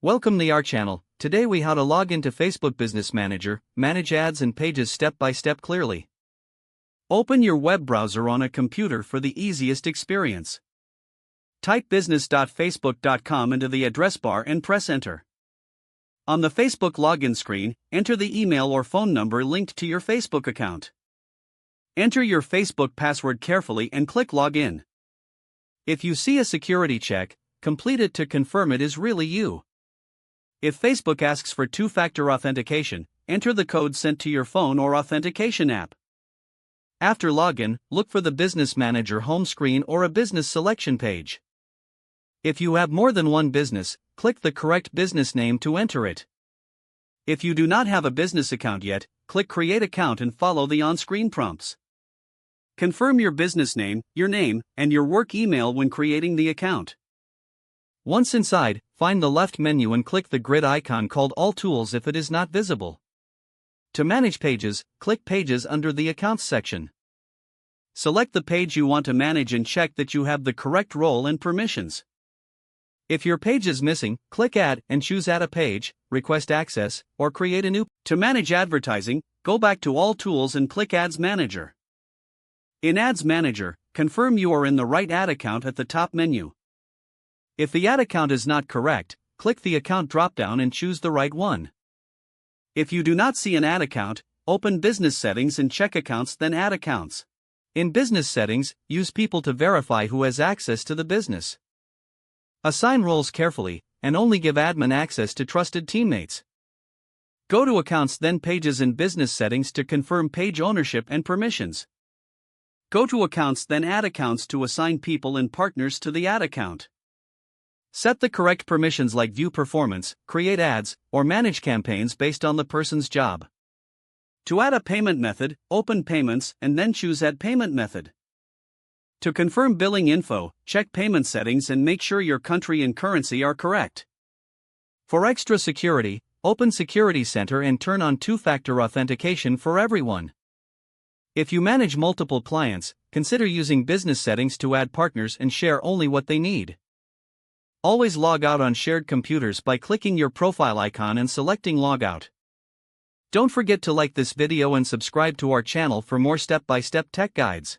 Welcome to our channel. Today we how to log into Facebook Business Manager, manage ads and pages step by step clearly. Open your web browser on a computer for the easiest experience. Type business.facebook.com into the address bar and press enter. On the Facebook login screen, enter the email or phone number linked to your Facebook account. Enter your Facebook password carefully and click login. If you see a security check, complete it to confirm it is really you. If Facebook asks for two-factor authentication, enter the code sent to your phone or authentication app. After login, look for the Business Manager home screen or a business selection page. If you have more than one business, click the correct business name to enter it. If you do not have a business account yet, click Create Account and follow the on-screen prompts. Confirm your business name, your name, and your work email when creating the account. Once inside, find the left menu and click the grid icon called All Tools if it is not visible. To manage pages, click Pages under the Accounts section. Select the page you want to manage and check that you have the correct role and permissions. If your page is missing, click Add and choose Add a Page, Request Access, or Create a New. To manage advertising, go back to All Tools and click Ads Manager. In Ads Manager, confirm you are in the right ad account at the top menu. If the ad account is not correct, click the account drop-down and choose the right one. If you do not see an ad account, open Business Settings and check Accounts, then Add Accounts. In Business Settings, use People to verify who has access to the business. Assign roles carefully, and only give admin access to trusted teammates. Go to Accounts, then Pages in Business Settings to confirm page ownership and permissions. Go to Accounts, then Add Accounts to assign people and partners to the ad account. Set the correct permissions like view performance, create ads, or manage campaigns based on the person's job. To add a payment method, open Payments and then choose Add Payment Method. To confirm billing info, check payment settings and make sure your country and currency are correct. For extra security, open Security Center and turn on two-factor authentication for everyone. If you manage multiple clients, consider using business settings to add partners and share only what they need. Always log out on shared computers by clicking your profile icon and selecting Logout. Don't forget to like this video and subscribe to our channel for more step-by-step tech guides.